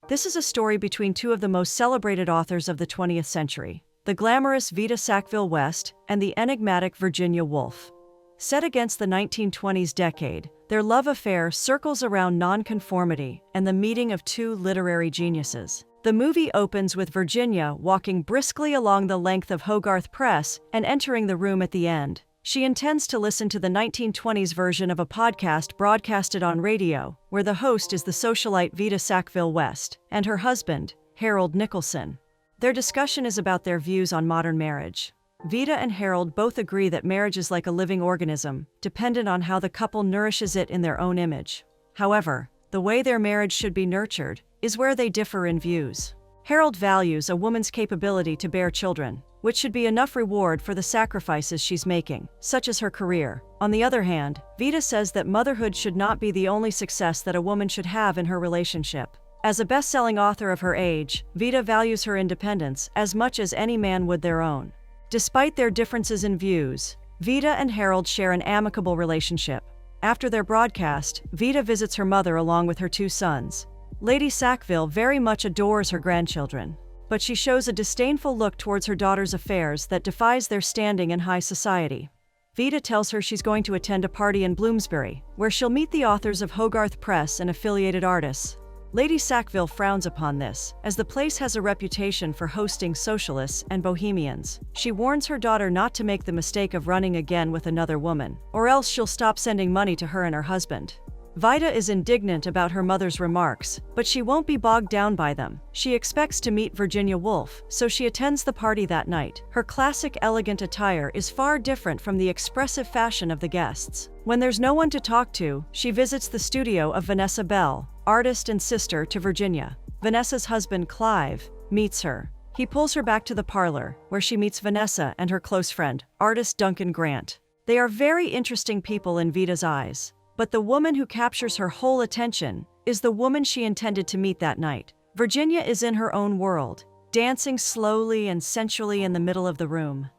This is a story between two of the most celebrated authors of the 20th century, the glamorous Vita Sackville-West and the enigmatic Virginia Woolf. Set against the 1920s decade, their love affair circles around nonconformity and the meeting of two literary geniuses. The movie opens with Virginia walking briskly along the length of Hogarth Press and entering the room at the end. She intends to listen to the 1920s version of a podcast broadcasted on radio, where the host is the socialite Vita Sackville-West and her husband, Harold Nicholson. Their discussion is about their views on modern marriage. Vita and Harold both agree that marriage is like a living organism, dependent on how the couple nourishes it in their own image. However, the way their marriage should be nurtured is where they differ in views. Harold values a woman's capability to bear children, which should be enough reward for the sacrifices she's making, such as her career. On the other hand, Vita says that motherhood should not be the only success that a woman should have in her relationship. As a best-selling author of her age, Vita values her independence as much as any man would their own. Despite their differences in views, Vita and Harold share an amicable relationship. After their broadcast, Vita visits her mother along with her two sons. Lady Sackville very much adores her grandchildren, but she shows a disdainful look towards her daughter's affairs that defies their standing in high society. Vita tells her she's going to attend a party in Bloomsbury, where she'll meet the authors of Hogarth Press and affiliated artists. Lady Sackville frowns upon this, as the place has a reputation for hosting socialists and bohemians. She warns her daughter not to make the mistake of running again with another woman, or else she'll stop sending money to her and her husband. Vita is indignant about her mother's remarks, but she won't be bogged down by them. She expects to meet Virginia Woolf, so she attends the party that night. Her classic elegant attire is far different from the expressive fashion of the guests. When there's no one to talk to, she visits the studio of Vanessa Bell, artist and sister to Virginia. Vanessa's husband, Clive, meets her. He pulls her back to the parlor, where she meets Vanessa and her close friend, artist Duncan Grant. They are very interesting people in Vita's eyes. But the woman who captures her whole attention is the woman she intended to meet that night. Virginia is in her own world, dancing slowly and sensually in the middle of the room.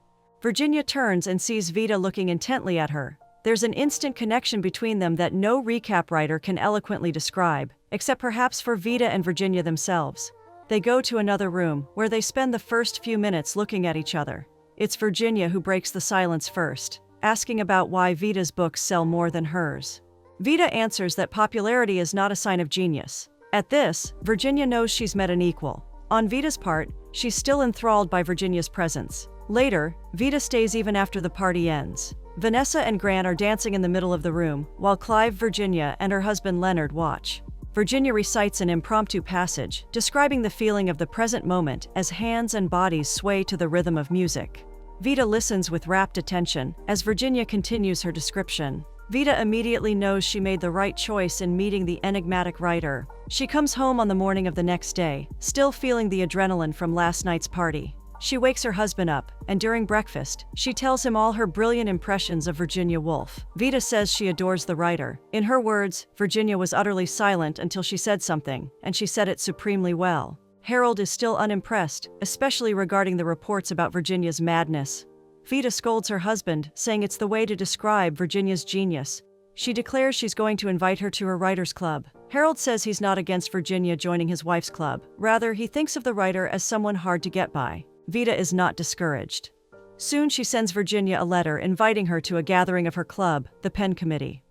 Virginia turns and sees Vita looking intently at her. There's an instant connection between them that no recap writer can eloquently describe, except perhaps for Vita and Virginia themselves. They go to another room, where they spend the first few minutes looking at each other. It's Virginia who breaks the silence first, asking about why Vita's books sell more than hers. Vita answers that popularity is not a sign of genius. At this, Virginia knows she's met an equal. On Vita's part, she's still enthralled by Virginia's presence. Later, Vita stays even after the party ends. Vanessa and Grant are dancing in the middle of the room, while Clive, Virginia, and her husband Leonard watch. Virginia recites an impromptu passage, describing the feeling of the present moment as hands and bodies sway to the rhythm of music. Vita listens with rapt attention as Virginia continues her description. Vita immediately knows she made the right choice in meeting the enigmatic writer. She comes home on the morning of the next day, still feeling the adrenaline from last night's party. She wakes her husband up, and during breakfast, she tells him all her brilliant impressions of Virginia Woolf. Vita says she adores the writer. In her words, Virginia was utterly silent until she said something, and she said it supremely well. Harold is still unimpressed, especially regarding the reports about Virginia's madness. Vita scolds her husband, saying it's the way to describe Virginia's genius. She declares she's going to invite her to her writer's club. Harold says he's not against Virginia joining his wife's club. Rather, he thinks of the writer as someone hard to get by. Vita is not discouraged. Soon she sends Virginia a letter inviting her to a gathering of her club, the Pen Committee.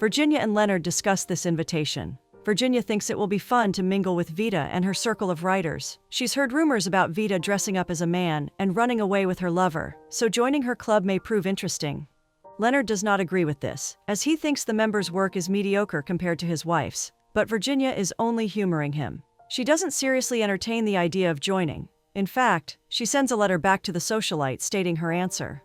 Virginia and Leonard discuss this invitation. Virginia thinks it will be fun to mingle with Vita and her circle of writers. She's heard rumors about Vita dressing up as a man and running away with her lover, so joining her club may prove interesting. Leonard does not agree with this, as he thinks the member's work is mediocre compared to his wife's, but Virginia is only humoring him. She doesn't seriously entertain the idea of joining. In fact, she sends a letter back to the socialite stating her answer.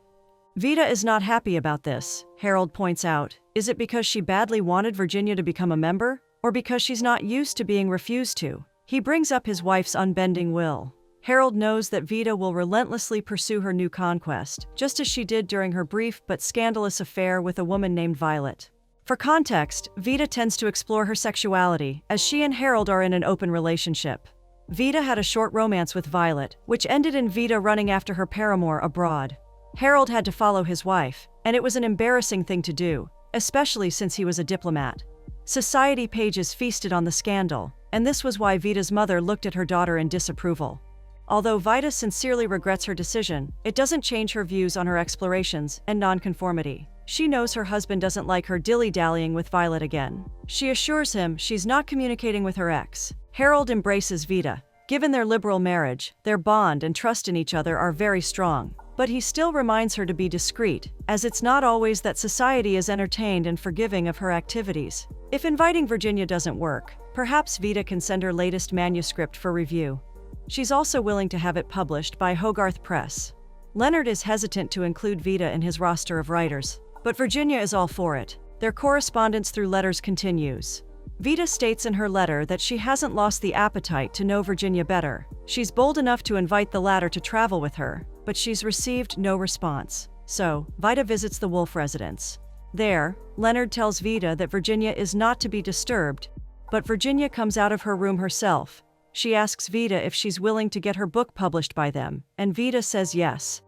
Vita is not happy about this, Harold points out. Is it because she badly wanted Virginia to become a member? Or because she's not used to being refused to? He brings up his wife's unbending will. Harold knows that Vita will relentlessly pursue her new conquest, just as she did during her brief but scandalous affair with a woman named Violet. For context, Vita tends to explore her sexuality, as she and Harold are in an open relationship. Vita had a short romance with Violet, which ended in Vita running after her paramour abroad. Harold had to follow his wife, and it was an embarrassing thing to do, especially since he was a diplomat. Society pages feasted on the scandal, and this was why Vita's mother looked at her daughter in disapproval. Although Vida sincerely regrets her decision, it doesn't change her views on her explorations and nonconformity. She knows her husband doesn't like her dilly-dallying with Violet again. She assures him she's not communicating with her ex. Harold embraces Vida. Given their liberal marriage, their bond and trust in each other are very strong. But he still reminds her to be discreet, as it's not always that society is entertained and forgiving of her activities. If inviting Virginia doesn't work, perhaps Vida can send her latest manuscript for review. She's also willing to have it published by Hogarth Press. Leonard is hesitant to include Vida in his roster of writers, but Virginia is all for it. Their correspondence through letters continues. Vida states in her letter that she hasn't lost the appetite to know Virginia better. She's bold enough to invite the latter to travel with her, but she's received no response. So, Vida visits the Wolf residence. There, Leonard tells Vida that Virginia is not to be disturbed, but Virginia comes out of her room herself. She asks Vida if she's willing to get her book published by them, and Vida says yes.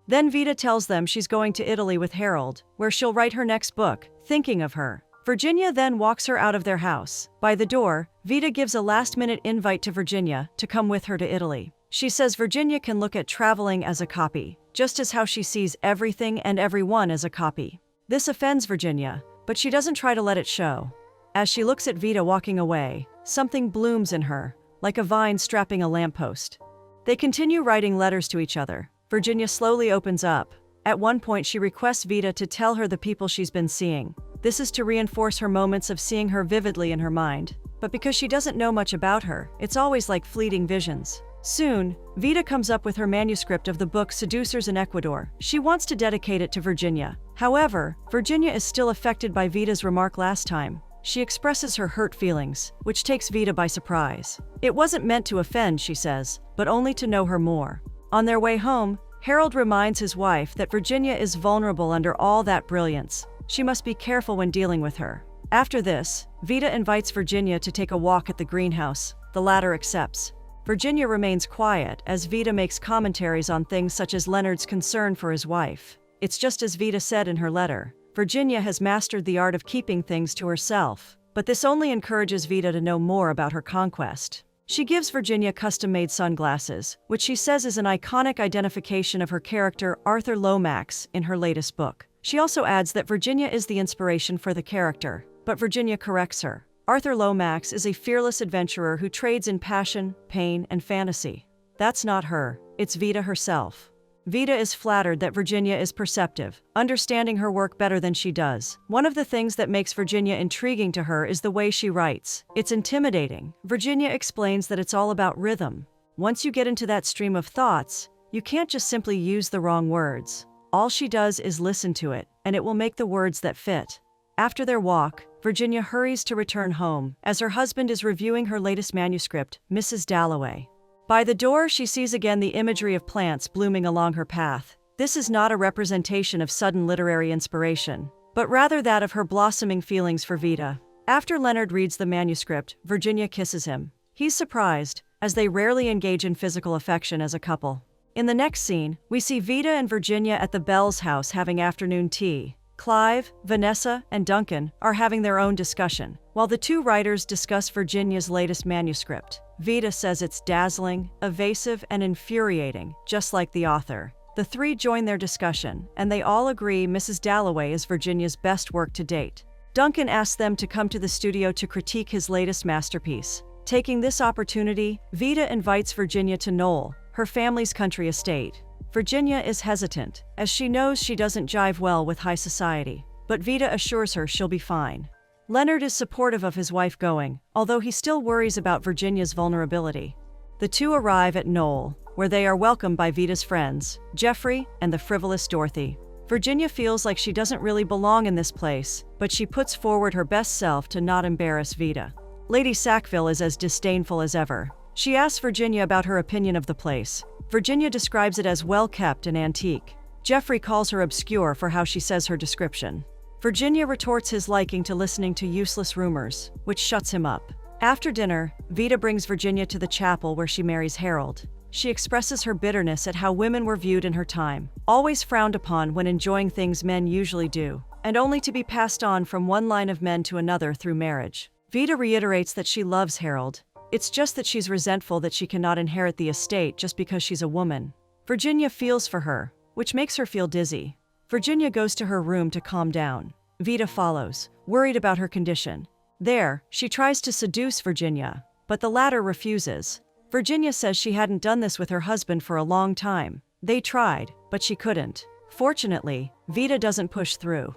Then Vida tells them she's going to Italy with Harold, where she'll write her next book, Thinking of Her. Virginia then walks her out of their house. By the door, Vida gives a last-minute invite to Virginia to come with her to Italy. She says Virginia can look at traveling as a copy, just as how she sees everything and everyone as a copy. This offends Virginia, but she doesn't try to let it show. As she looks at Vida walking away, something blooms in her, like a vine strapping a lamppost. They continue writing letters to each other. Virginia slowly opens up. At one point she requests Vida to tell her the people she's been seeing. This is to reinforce her moments of seeing her vividly in her mind. But because she doesn't know much about her, it's always like fleeting visions. Soon, Vida comes up with her manuscript of the book Seducers in Ecuador. She wants to dedicate it to Virginia. However, Virginia is still affected by Vida's remark last time. She expresses her hurt feelings, which takes Vida by surprise. It wasn't meant to offend, she says, but only to know her more. On their way home, Harold reminds his wife that Virginia is vulnerable under all that brilliance. She must be careful when dealing with her. After this, Vida invites Virginia to take a walk at the greenhouse. The latter accepts. Virginia remains quiet as Vida makes commentaries on things such as Leonard's concern for his wife. It's just as Vida said in her letter. Virginia has mastered the art of keeping things to herself, but this only encourages Vida to know more about her conquest. She gives Virginia custom-made sunglasses, which she says is an iconic identification of her character Arthur Lomax in her latest book. She also adds that Virginia is the inspiration for the character, but Virginia corrects her. Arthur Lomax is a fearless adventurer who trades in passion, pain, and fantasy. That's not her, it's Vida herself. Vida is flattered that Virginia is perceptive, understanding her work better than she does. One of the things that makes Virginia intriguing to her is the way she writes. It's intimidating. Virginia explains that it's all about rhythm. Once you get into that stream of thoughts, you can't just simply use the wrong words. All she does is listen to it, and it will make the words that fit. After their walk, Virginia hurries to return home, as her husband is reviewing her latest manuscript, Mrs. Dalloway. By the door, she sees again the imagery of plants blooming along her path. This is not a representation of sudden literary inspiration, but rather that of her blossoming feelings for Vida. After Leonard reads the manuscript, Virginia kisses him. He's surprised, as they rarely engage in physical affection as a couple. In the next scene, we see Vida and Virginia at the Bells' house having afternoon tea. Clive, Vanessa, and Duncan are having their own discussion, while the two writers discuss Virginia's latest manuscript. Vida says it's dazzling, evasive, and infuriating, just like the author. The three join their discussion, and they all agree Mrs. Dalloway is Virginia's best work to date. Duncan asks them to come to the studio to critique his latest masterpiece. Taking this opportunity, Vida invites Virginia to Knoll, her family's country estate. Virginia is hesitant, as she knows she doesn't jive well with high society, but Vida assures her she'll be fine. Leonard is supportive of his wife going, although he still worries about Virginia's vulnerability. The two arrive at Knoll, where they are welcomed by Vida's friends, Jeffrey and the frivolous Dorothy. Virginia feels like she doesn't really belong in this place, but she puts forward her best self to not embarrass Vida. Lady Sackville is as disdainful as ever. She asks Virginia about her opinion of the place. Virginia describes it as well-kept and antique. Jeffrey calls her obscure for how she says her description. Virginia retorts his liking to listening to useless rumors, which shuts him up. After dinner, Vida brings Virginia to the chapel where she marries Harold. She expresses her bitterness at how women were viewed in her time, always frowned upon when enjoying things men usually do, and only to be passed on from one line of men to another through marriage. Vida reiterates that she loves Harold, It's just that she's resentful that she cannot inherit the estate just because she's a woman. Virginia feels for her, which makes her feel dizzy. Virginia goes to her room to calm down. Vida follows, worried about her condition. There, she tries to seduce Virginia, but the latter refuses. Virginia says she hadn't done this with her husband for a long time. They tried, but she couldn't. Fortunately, Vida doesn't push through.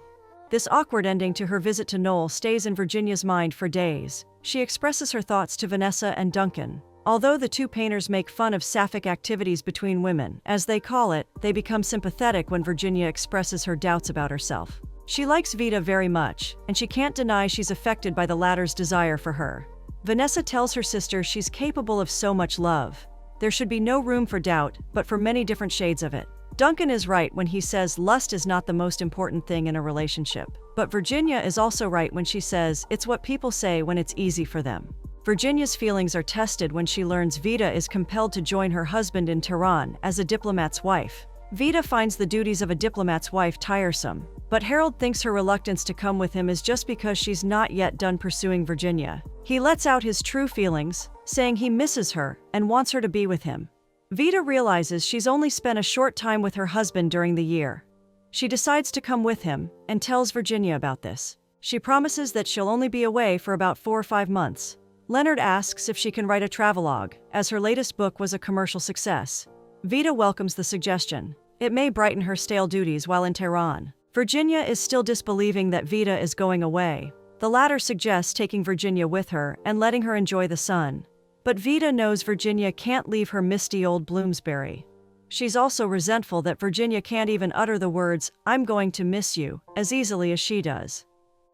This awkward ending to her visit to Noel stays in Virginia's mind for days. She expresses her thoughts to Vanessa and Duncan. Although the two painters make fun of sapphic activities between women, as they call it, they become sympathetic when Virginia expresses her doubts about herself. She likes Vida very much, and she can't deny she's affected by the latter's desire for her. Vanessa tells her sister she's capable of so much love. There should be no room for doubt, but for many different shades of it. Duncan is right when he says lust is not the most important thing in a relationship. But Virginia is also right when she says it's what people say when it's easy for them. Virginia's feelings are tested when she learns Vida is compelled to join her husband in Tehran as a diplomat's wife. Vida finds the duties of a diplomat's wife tiresome, but Harold thinks her reluctance to come with him is just because she's not yet done pursuing Virginia. He lets out his true feelings, saying he misses her and wants her to be with him. Vida realizes she's only spent a short time with her husband during the year. She decides to come with him and tells Virginia about this. She promises that she'll only be away for about 4 or 5 months. Leonard asks if she can write a travelogue, as her latest book was a commercial success. Vida welcomes the suggestion. It may brighten her stale duties while in Tehran. Virginia is still disbelieving that Vida is going away. The latter suggests taking Virginia with her and letting her enjoy the sun. But Vida knows Virginia can't leave her misty old Bloomsbury. She's also resentful that Virginia can't even utter the words, "I'm going to miss you," as easily as she does.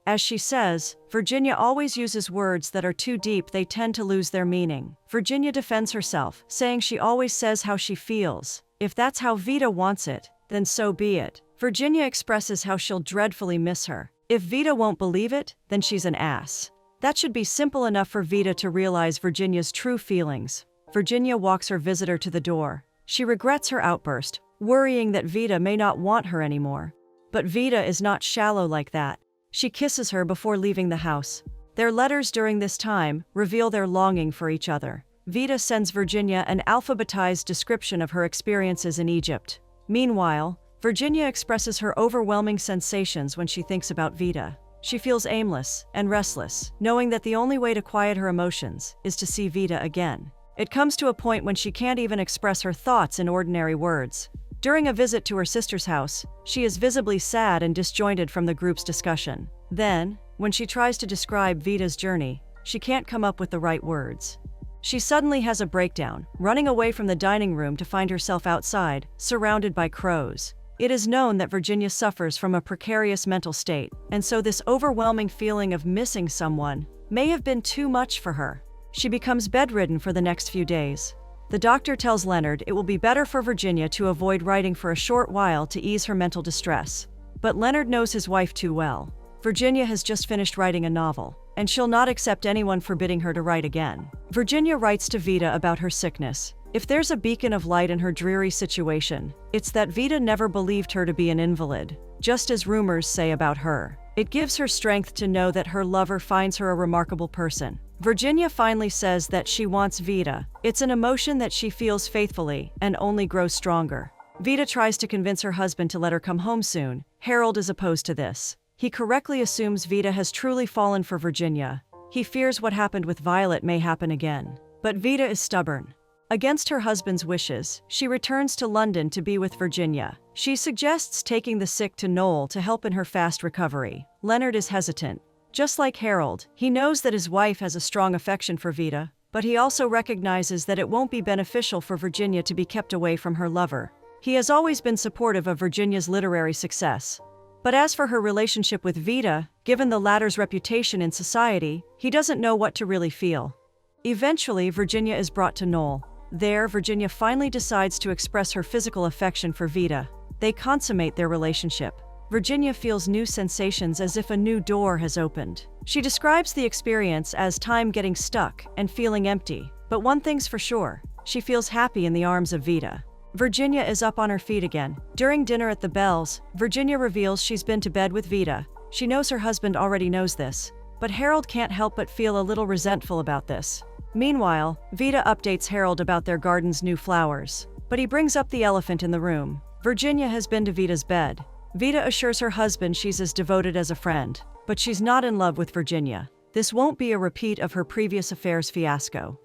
As she says, Virginia always uses words that are too deep, they tend to lose their meaning. Virginia defends herself, saying she always says how she feels. If that's how Vida wants it, then so be it. Virginia expresses how she'll dreadfully miss her. If Vida won't believe it, then she's an ass. That should be simple enough for Vida to realize Virginia's true feelings. Virginia walks her visitor to the door. She regrets her outburst, worrying that Vida may not want her anymore. But Vida is not shallow like that. She kisses her before leaving the house. Their letters during this time reveal their longing for each other. Vida sends Virginia an alphabetized description of her experiences in Egypt. Meanwhile, Virginia expresses her overwhelming sensations when she thinks about Vida. She feels aimless and restless, knowing that the only way to quiet her emotions is to see Vida again. It comes to a point when she can't even express her thoughts in ordinary words. During a visit to her sister's house, she is visibly sad and disjointed from the group's discussion. Then, when she tries to describe Vida's journey, she can't come up with the right words. She suddenly has a breakdown, running away from the dining room to find herself outside, surrounded by crows. It is known that Virginia suffers from a precarious mental state, and so this overwhelming feeling of missing someone may have been too much for her. She becomes bedridden for the next few days. The doctor tells Leonard it will be better for Virginia to avoid writing for a short while to ease her mental distress. But Leonard knows his wife too well. Virginia has just finished writing a novel, and she'll not accept anyone forbidding her to write again. Virginia writes to Vida about her sickness. If there's a beacon of light in her dreary situation, it's that Vida never believed her to be an invalid, just as rumors say about her. It gives her strength to know that her lover finds her a remarkable person. Virginia finally says that she wants Vida. It's an emotion that she feels faithfully and only grows stronger. Vida tries to convince her husband to let her come home soon. Harold is opposed to this. He correctly assumes Vida has truly fallen for Virginia. He fears what happened with Violet may happen again. But Vida is stubborn. Against her husband's wishes, she returns to London to be with Virginia. She suggests taking the sick to Noel to help in her fast recovery. Leonard is hesitant. Just like Harold, he knows that his wife has a strong affection for Vida, but he also recognizes that it won't be beneficial for Virginia to be kept away from her lover. He has always been supportive of Virginia's literary success. But as for her relationship with Vida, given the latter's reputation in society, he doesn't know what to really feel. Eventually, Virginia is brought to Noel. There, Virginia finally decides to express her physical affection for Vida. They consummate their relationship. Virginia feels new sensations as if a new door has opened. She describes the experience as time getting stuck and feeling empty. But one thing's for sure, she feels happy in the arms of Vida. Virginia is up on her feet again. During dinner at the Bells, Virginia reveals she's been to bed with Vida. She knows her husband already knows this, but Harold can't help but feel a little resentful about this. Meanwhile, Vita updates Harold about their garden's new flowers. But he brings up the elephant in the room. Virginia has been to Vita's bed. Vita assures her husband she's as devoted as a friend, but she's not in love with Virginia. This won't be a repeat of her previous affairs fiasco.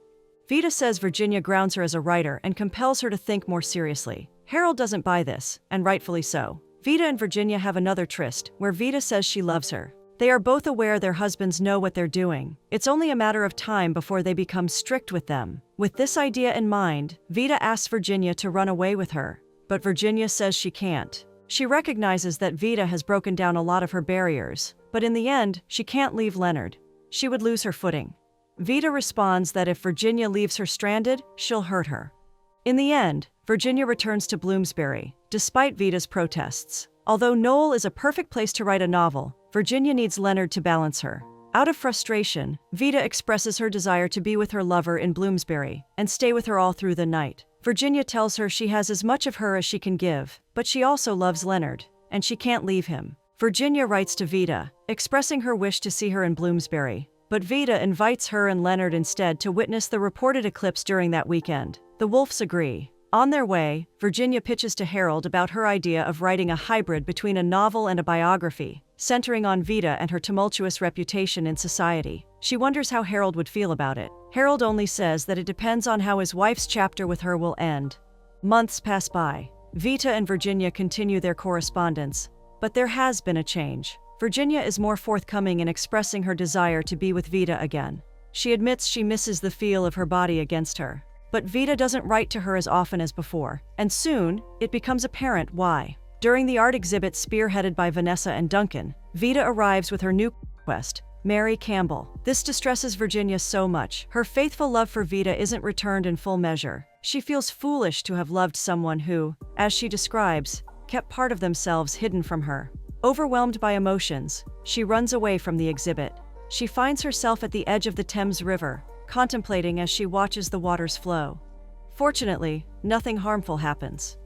Vita says Virginia grounds her as a writer and compels her to think more seriously. Harold doesn't buy this, and rightfully so. Vita and Virginia have another tryst, where Vita says she loves her. They are both aware their husbands know what they're doing. It's only a matter of time before they become strict with them. With this idea in mind, Vita asks Virginia to run away with her. But Virginia says she can't. She recognizes that Vita has broken down a lot of her barriers, but in the end, she can't leave Leonard. She would lose her footing. Vita responds that if Virginia leaves her stranded, she'll hurt her. In the end, Virginia returns to Bloomsbury, despite Vita's protests. Although Knoll is a perfect place to write a novel, Virginia needs Leonard to balance her. Out of frustration, Vita expresses her desire to be with her lover in Bloomsbury and stay with her all through the night. Virginia tells her she has as much of her as she can give, but she also loves Leonard, and she can't leave him. Virginia writes to Vita, expressing her wish to see her in Bloomsbury, but Vita invites her and Leonard instead to witness the reported eclipse during that weekend. The Wolfs agree. On their way, Virginia pitches to Harold about her idea of writing a hybrid between a novel and a biography, centering on Vita and her tumultuous reputation in society. She wonders how Harold would feel about it. Harold only says that it depends on how his wife's chapter with her will end. Months pass by. Vita and Virginia continue their correspondence, but there has been a change. Virginia is more forthcoming in expressing her desire to be with Vita again. She admits she misses the feel of her body against her. But Vita doesn't write to her as often as before, and soon, it becomes apparent why. During the art exhibit spearheaded by Vanessa and Duncan, Vita arrives with her new quest, Mary Campbell. This distresses Virginia so much. Her faithful love for Vita isn't returned in full measure. She feels foolish to have loved someone who, as she describes, kept part of themselves hidden from her. Overwhelmed by emotions, she runs away from the exhibit. She finds herself at the edge of the Thames River, contemplating as she watches the waters flow. Fortunately, nothing harmful happens.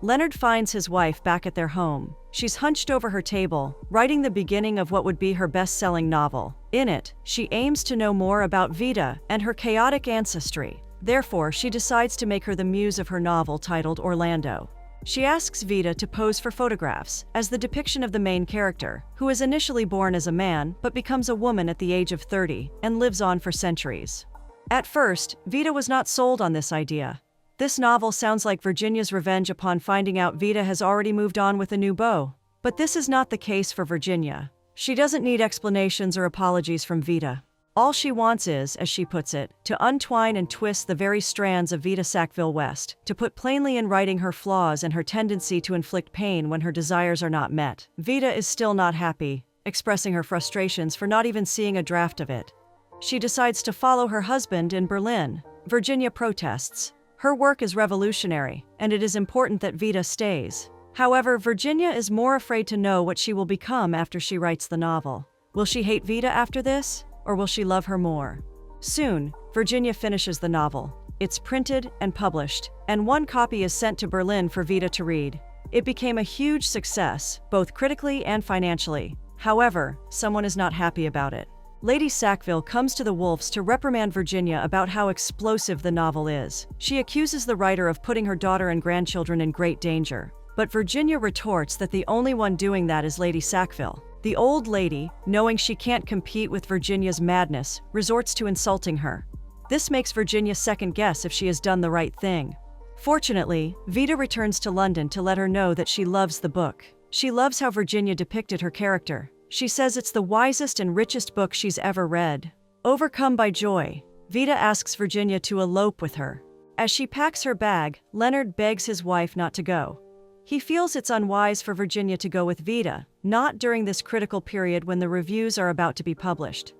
Leonard finds his wife back at their home. She's hunched over her table, writing the beginning of what would be her best-selling novel. In it, she aims to know more about Vita and her chaotic ancestry. Therefore, she decides to make her the muse of her novel titled Orlando. She asks Vita to pose for photographs as the depiction of the main character, who is initially born as a man but becomes a woman at the age of 30 and lives on for centuries. At first, Vita was not sold on this idea. This novel sounds like Virginia's revenge upon finding out Vita has already moved on with a new beau. But this is not the case for Virginia. She doesn't need explanations or apologies from Vita. All she wants is, as she puts it, to untwine and twist the very strands of Vita Sackville West, to put plainly in writing her flaws and her tendency to inflict pain when her desires are not met. Vita is still not happy, expressing her frustrations for not even seeing a draft of it. She decides to follow her husband in Berlin. Virginia protests. Her work is revolutionary, and it is important that Vita stays. However, Virginia is more afraid to know what she will become after she writes the novel. Will she hate Vita after this? Or will she love her more? Soon, Virginia finishes the novel. It's printed and published, and one copy is sent to Berlin for Vita to read. It became a huge success, both critically and financially. However, someone is not happy about it. Lady Sackville comes to the Wolfs to reprimand Virginia about how explosive the novel is. She accuses the writer of putting her daughter and grandchildren in great danger. But Virginia retorts that the only one doing that is Lady Sackville. The old lady, knowing she can't compete with Virginia's madness, resorts to insulting her. This makes Virginia second-guess if she has done the right thing. Fortunately, Vita returns to London to let her know that she loves the book. She loves how Virginia depicted her character. She says it's the wisest and richest book she's ever read. Overcome by joy, Vita asks Virginia to elope with her. As she packs her bag, Leonard begs his wife not to go. He feels it's unwise for Virginia to go with Vita, not during this critical period when the reviews are about to be published.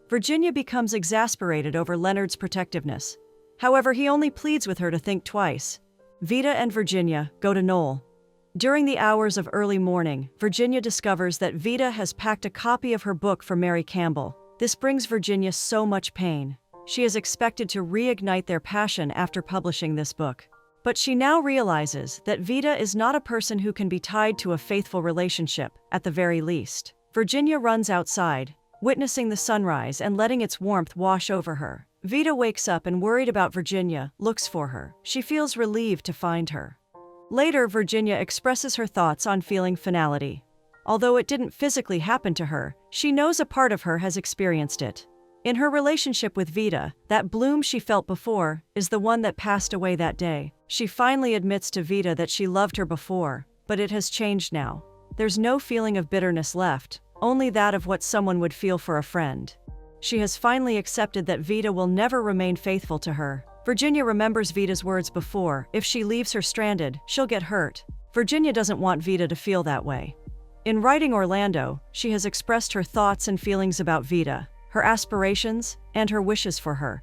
Virginia becomes exasperated over Leonard's protectiveness. However, he only pleads with her to think twice. Vita and Virginia go to Knoll. During the hours of early morning, Virginia discovers that Vita has packed a copy of her book for Mary Campbell. This brings Virginia so much pain. She is expected to reignite their passion after publishing this book. But she now realizes that Vita is not a person who can be tied to a faithful relationship, at the very least. Virginia runs outside, witnessing the sunrise and letting its warmth wash over her. Vita wakes up and, worried about Virginia, looks for her. She feels relieved to find her. Later, Virginia expresses her thoughts on feeling finality. Although it didn't physically happen to her, she knows a part of her has experienced it. In her relationship with Vita, that bloom she felt before is the one that passed away that day. She finally admits to Vita that she loved her before, but it has changed now. There's no feeling of bitterness left, only that of what someone would feel for a friend. She has finally accepted that Vita will never remain faithful to her. Virginia remembers Vita's words before: if she leaves her stranded, she'll get hurt. Virginia doesn't want Vita to feel that way. In writing Orlando, she has expressed her thoughts and feelings about Vita, her aspirations, and her wishes for her.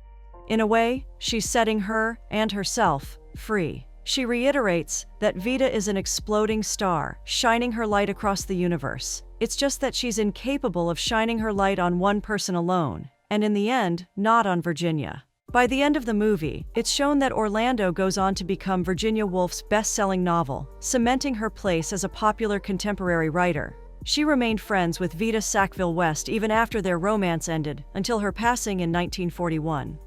In a way, she's setting her and herself free. She reiterates that Vita is an exploding star, shining her light across the universe. It's just that she's incapable of shining her light on one person alone, and in the end, not on Virginia. By the end of the movie, it's shown that Orlando goes on to become Virginia Woolf's best-selling novel, cementing her place as a popular contemporary writer. She remained friends with Vita Sackville West even after their romance ended, until her passing in 1941.